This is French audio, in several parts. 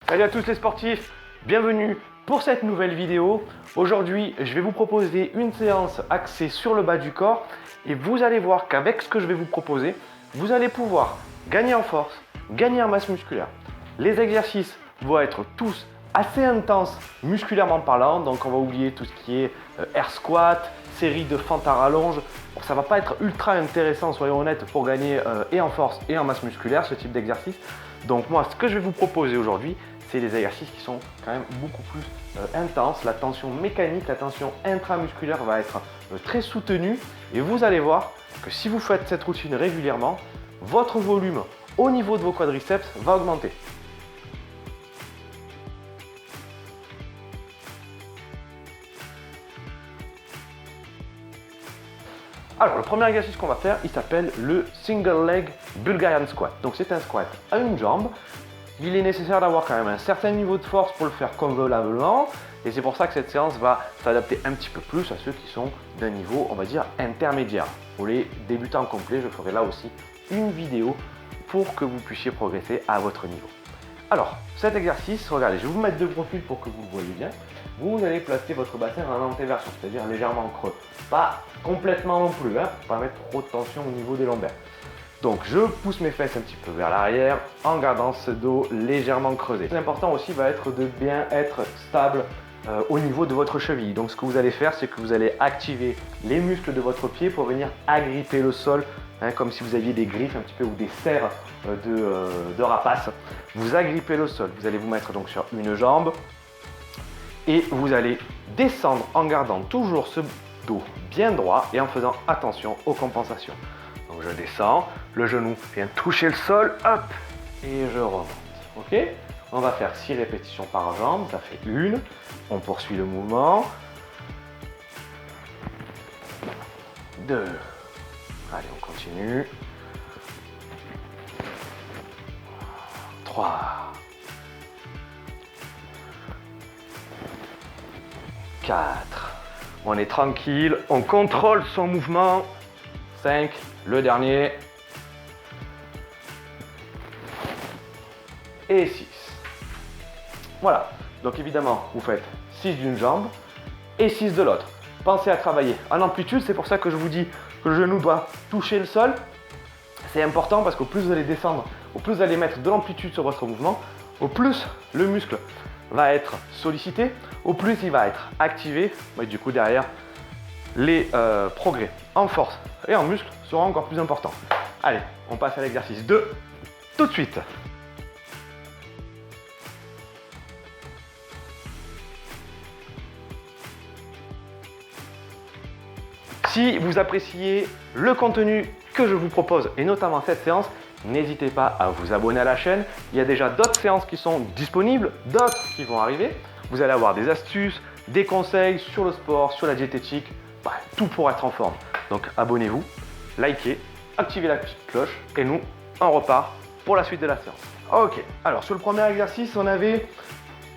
Salut à tous les sportifs, bienvenue pour cette nouvelle vidéo. Aujourd'hui, je vais vous proposer une séance axée sur le bas du corps et vous allez voir qu'avec ce que je vais vous proposer, vous allez pouvoir gagner en force, gagner en masse musculaire. Les exercices vont être tous assez intenses musculairement parlant, donc on va oublier tout ce qui est air squat, série de fentes à rallonge. Bon, ça va pas être ultra intéressant, soyons honnêtes, pour gagner et en force et en masse musculaire ce type d'exercice. Donc moi, ce que je vais vous proposer aujourd'hui, c'est des exercices qui sont quand même beaucoup plus intenses. La tension mécanique, la tension intramusculaire va être très soutenue et vous allez voir que si vous faites cette routine régulièrement, votre volume au niveau de vos quadriceps va augmenter. Alors, le premier exercice qu'on va faire, il s'appelle le Single Leg Bulgarian Squat. Donc, c'est un squat à une jambe. Il est nécessaire d'avoir quand même un certain niveau de force pour le faire convenablement. Et c'est pour ça que cette séance va s'adapter un petit peu plus à ceux qui sont d'un niveau, on va dire, intermédiaire. Pour les débutants complets, je ferai là aussi une vidéo pour que vous puissiez progresser à votre niveau. Alors, cet exercice, regardez, je vais vous mettre de profil pour que vous le voyez bien. Vous allez placer votre bassin en antéversion, c'est-à-dire légèrement creux. Pas complètement non plus, hein, pour ne pas mettre trop de tension au niveau des lombaires. Donc, je pousse mes fesses un petit peu vers l'arrière en gardant ce dos légèrement creusé. L'important aussi va être de bien être stable au niveau de votre cheville. Donc, ce que vous allez faire, c'est que vous allez activer les muscles de votre pied pour venir agripper le sol, hein, comme si vous aviez des griffes un petit peu ou des serres de rapace. Vous agrippez le sol. Vous allez vous mettre donc sur une jambe et vous allez descendre en gardant toujours ce dos bien droit et en faisant attention aux compensations. Donc je descends, le genou vient toucher le sol, hop, et je remonte. Ok? On va faire 6 répétitions par jambe, ça fait une. On poursuit le mouvement. 2. Allez, on continue. 3. 4. On est tranquille, on contrôle son mouvement. 5, le dernier. Et 6. Voilà. Donc évidemment, vous faites 6 d'une jambe et 6 de l'autre. Pensez à travailler en amplitude, c'est pour ça que je vous dis que le genou doit toucher le sol. C'est important parce qu'au plus vous allez descendre, au plus vous allez mettre de l'amplitude sur votre mouvement, au plus le muscle va être sollicité, au plus il va être activé. Et du coup derrière, les progrès en force et en muscle seront encore plus importants. Allez, on passe à l'exercice 2 tout de suite. Si vous appréciez le contenu que je vous propose et notamment cette séance, n'hésitez pas à vous abonner à la chaîne. Il y a déjà d'autres séances qui sont disponibles, d'autres qui vont arriver. Vous allez avoir des astuces, des conseils sur le sport, sur la diététique, bref, tout pour être en forme. Donc abonnez-vous, likez, activez la petite cloche et nous, on repart pour la suite de la séance. Ok, alors sur le premier exercice, on avait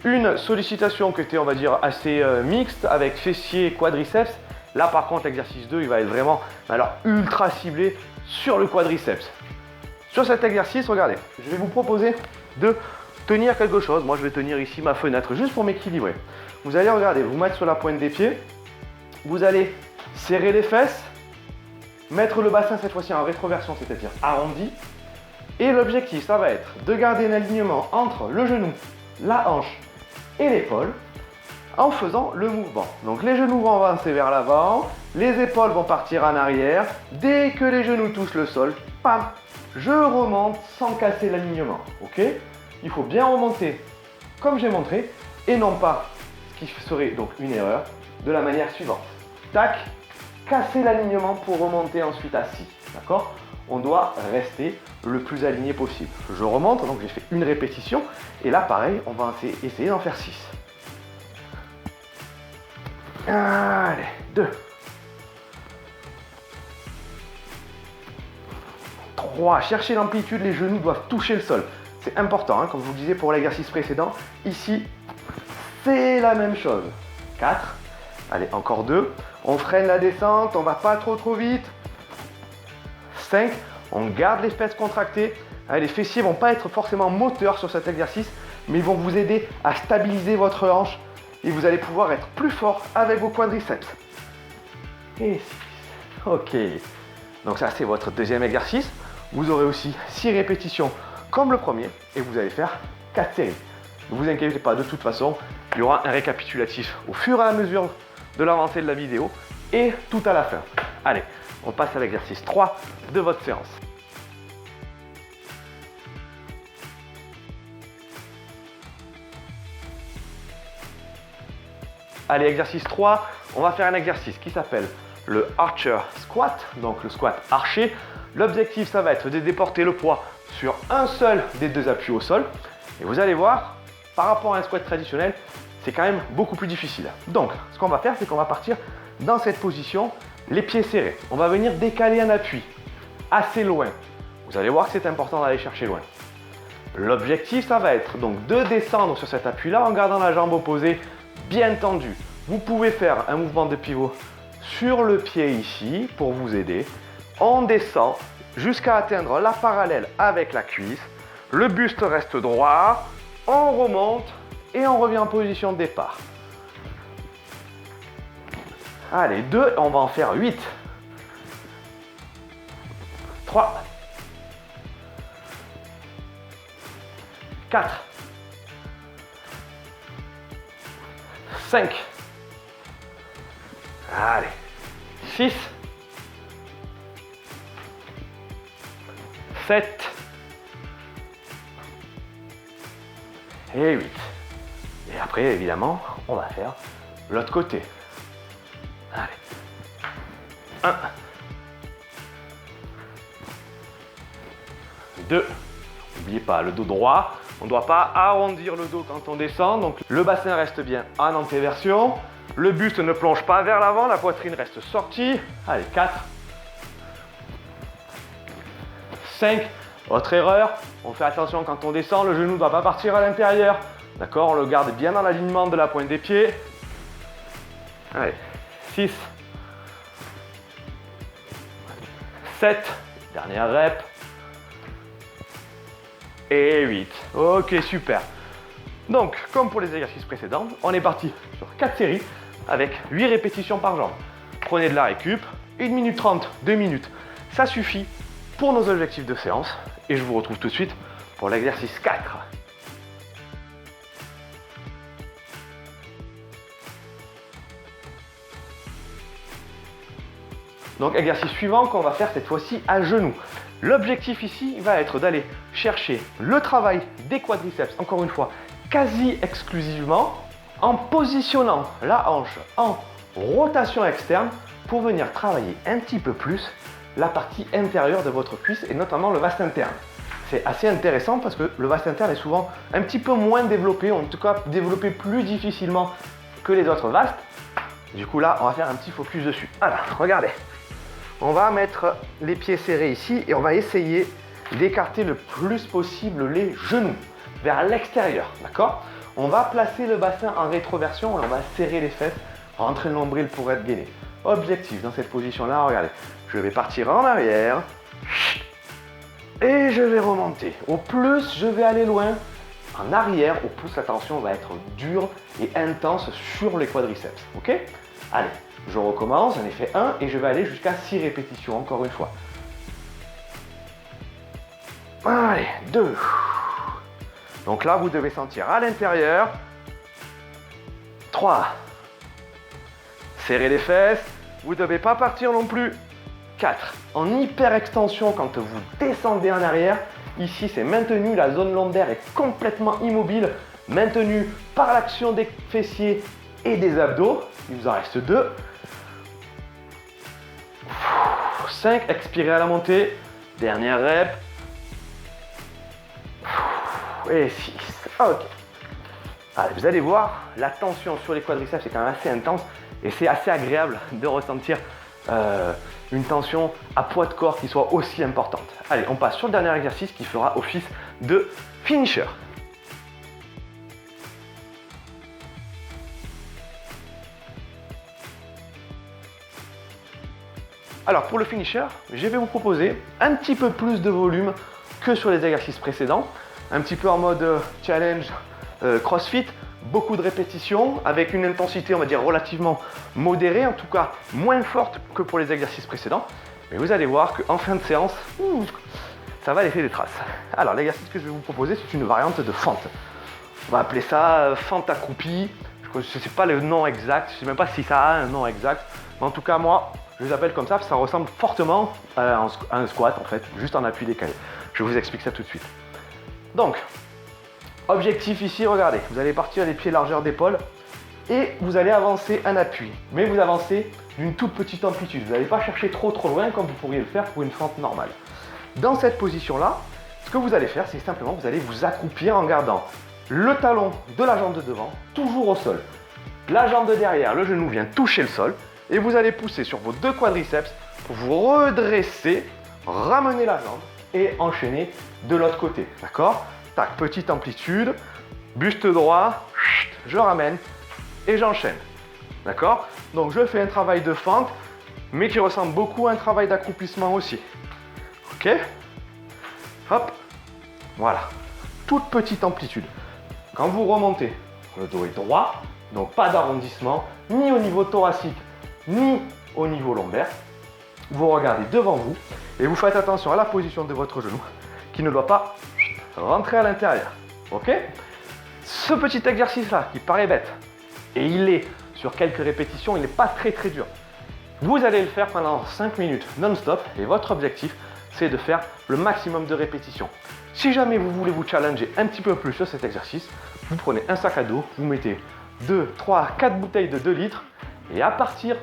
une sollicitation qui était, on va dire, assez mixte avec fessiers et quadriceps. Là par contre, l'exercice 2, il va être vraiment ultra ciblé sur le quadriceps. Sur cet exercice, regardez, je vais vous proposer de tenir quelque chose. Moi, je vais tenir ici ma fenêtre juste pour m'équilibrer. Vous allez regarder, vous mettre sur la pointe des pieds. Vous allez serrer les fesses, mettre le bassin cette fois-ci en rétroversion, c'est-à-dire arrondi. Et l'objectif, ça va être de garder un alignement entre le genou, la hanche et l'épaule en faisant le mouvement. Donc les genoux vont avancer vers l'avant, les épaules vont partir en arrière. Dès que les genoux touchent le sol, pam, je remonte sans casser l'alignement. Ok? Il faut bien remonter comme j'ai montré et non pas, ce qui serait donc une erreur, de la manière suivante. Tac, casser l'alignement pour remonter ensuite assis. D'accord? On doit rester le plus aligné possible. Je remonte, donc j'ai fait une répétition et là pareil, on va essayer d'en faire 6. Allez, 2. 3. Cherchez l'amplitude, les genoux doivent toucher le sol. C'est important, hein, comme je vous le disais pour l'exercice précédent. Ici, c'est la même chose. 4. Allez, encore 2. On freine la descente, on ne va pas trop vite. 5. On garde les fesses contractées. Les fessiers ne vont pas être forcément moteurs sur cet exercice, mais ils vont vous aider à stabiliser votre hanche et vous allez pouvoir être plus fort avec vos quadriceps. Et 6. Ok. Donc ça, c'est votre deuxième exercice. Vous aurez aussi 6 répétitions comme le premier et vous allez faire 4 séries. Ne vous inquiétez pas, de toute façon, il y aura un récapitulatif au fur et à mesure de l'avancée de la vidéo et tout à la fin. Allez, on passe à l'exercice 3 de votre séance. Allez, exercice 3, on va faire un exercice qui s'appelle le Archer Squat, donc le squat archer. L'objectif, ça va être de déporter le poids sur un seul des deux appuis au sol. Et vous allez voir, par rapport à un squat traditionnel, c'est quand même beaucoup plus difficile. Donc, ce qu'on va faire, c'est qu'on va partir dans cette position, les pieds serrés. On va venir décaler un appui assez loin. Vous allez voir que c'est important d'aller chercher loin. L'objectif, ça va être donc de descendre sur cet appui-là en gardant la jambe opposée bien tendue. Vous pouvez faire un mouvement de pivot sur le pied ici pour vous aider. On descend jusqu'à atteindre la parallèle avec la cuisse. Le buste reste droit. On remonte et on revient en position de départ. Allez, 2, on va en faire 8. 3. 4. 5. Allez. 6. 7. Et 8. Et après, évidemment, on va faire l'autre côté. Allez. 1. 2. N'oubliez pas le dos droit. On ne doit pas arrondir le dos quand on descend. Donc le bassin reste bien en antéversion. Le buste ne plonge pas vers l'avant. La poitrine reste sortie. Allez, 4. 5. Autre erreur. On fait attention quand on descend. Le genou ne doit pas partir à l'intérieur. D'accord? On le garde bien dans l'alignement de la pointe des pieds. Allez. 6. 7. Dernière rep. Et 8. Ok, super. Donc, comme pour les exercices précédents, on est parti sur 4 séries avec 8 répétitions par jambe. Prenez de la récup, 1 minute 30, 2 minutes. Ça suffit pour nos objectifs de séance. Et je vous retrouve tout de suite pour l'exercice 4. Donc, exercice suivant qu'on va faire cette fois-ci à genoux. L'objectif ici va être d'aller chercher le travail des quadriceps, encore une fois, quasi exclusivement, en positionnant la hanche en rotation externe pour venir travailler un petit peu plus la partie intérieure de votre cuisse et notamment le vaste interne. C'est assez intéressant parce que le vaste interne est souvent un petit peu moins développé, en tout cas développé plus difficilement que les autres vastes. Du coup là, on va faire un petit focus dessus. Voilà, regardez. On va mettre les pieds serrés ici et on va essayer d'écarter le plus possible les genoux vers l'extérieur, d'accord? On va placer le bassin en rétroversion et on va serrer les fesses, rentrer le nombril pour être gainé. Objectif dans cette position-là, regardez, je vais partir en arrière et je vais remonter. Au plus je vais aller loin, en arrière, au plus la tension va être dure et intense sur les quadriceps, ok? Allez. Je recommence, j'en ai fait 1 et je vais aller jusqu'à 6 répétitions, encore une fois. Allez, 2. Donc là, vous devez sentir à l'intérieur. 3. Serrez les fesses. Vous ne devez pas partir non plus. 4. En hyper extension quand vous descendez en arrière. Ici, c'est maintenu. La zone lombaire est complètement immobile. Maintenue par l'action des fessiers et des abdos. Il vous en reste 2. 5, expirez à la montée, dernière rep, et 6, ok. Allez, vous allez voir, la tension sur les quadriceps est quand même assez intense et c'est assez agréable de ressentir une tension à poids de corps qui soit aussi importante. Allez, on passe sur le dernier exercice qui fera office de finisher. Alors pour le finisher, je vais vous proposer un petit peu plus de volume que sur les exercices précédents. Un petit peu en mode challenge CrossFit, beaucoup de répétitions avec une intensité, on va dire, relativement modérée, en tout cas moins forte que pour les exercices précédents. Mais vous allez voir qu'en fin de séance, ça va laisser des traces. Alors l'exercice que je vais vous proposer, c'est une variante de fente. On va appeler ça fente accroupie. Je ne sais pas le nom exact, je ne sais même pas si ça a un nom exact. Mais en tout cas, moi, je les appelle comme ça parce que ça ressemble fortement à un squat en fait, juste en appui décalé. Je vous explique ça tout de suite. Donc, objectif ici, regardez, vous allez partir les pieds largeur d'épaule et vous allez avancer un appui. Mais vous avancez d'une toute petite amplitude. Vous n'allez pas chercher trop loin comme vous pourriez le faire pour une fente normale. Dans cette position-là, ce que vous allez faire, c'est simplement vous allez vous accroupir en gardant le talon de la jambe de devant toujours au sol. La jambe de derrière, le genou vient toucher le sol et vous allez pousser sur vos deux quadriceps pour vous redresser, ramener la jambe et enchaîner de l'autre côté. D'accord? Tac, petite amplitude, buste droit, je ramène et j'enchaîne. D'accord? Donc je fais un travail de fente, mais qui ressemble beaucoup à un travail d'accroupissement aussi. Ok? Hop, voilà. Toute petite amplitude. Quand vous remontez, le dos est droit, donc pas d'arrondissement, ni au niveau thoracique, ni au niveau lombaire. Vous regardez devant vous et vous faites attention à la position de votre genou qui ne doit pas rentrer à l'intérieur. Ok? Ce petit exercice-là qui paraît bête, et il est sur quelques répétitions, il n'est pas très dur. Vous allez le faire pendant 5 minutes non-stop et votre objectif, c'est de faire le maximum de répétitions. Si jamais vous voulez vous challenger un petit peu plus sur cet exercice, vous prenez un sac à dos, vous mettez 2, 3, 4 bouteilles de 2 litres et à partir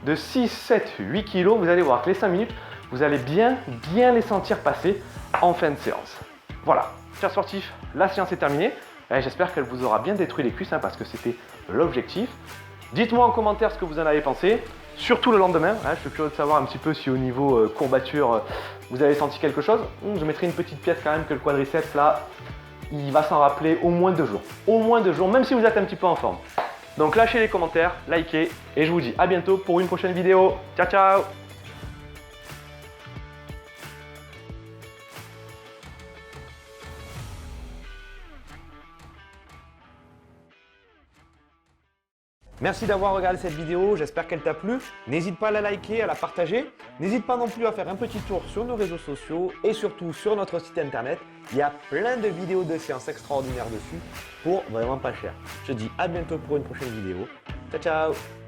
de 6, 7, 8 kilos, vous allez voir que les 5 minutes, vous allez bien les sentir passer en fin de séance. Voilà, chers sportifs, la séance est terminée. J'espère qu'elle vous aura bien détruit les cuisses parce que c'était l'objectif. Dites-moi en commentaire ce que vous en avez pensé, surtout le lendemain. Je suis curieux de savoir un petit peu si au niveau courbature, vous avez senti quelque chose. Je mettrai une petite pièce quand même que le quadriceps là, il va s'en rappeler au moins 2 jours. Au moins 2 jours, même si vous êtes un petit peu en forme. Donc lâchez les commentaires, likez et je vous dis à bientôt pour une prochaine vidéo. Ciao, ciao! Merci d'avoir regardé cette vidéo, j'espère qu'elle t'a plu. N'hésite pas à la liker, à la partager. N'hésite pas non plus à faire un petit tour sur nos réseaux sociaux et surtout sur notre site internet. Il y a plein de vidéos de séances extraordinaires dessus pour vraiment pas cher. Je te dis à bientôt pour une prochaine vidéo. Ciao, ciao!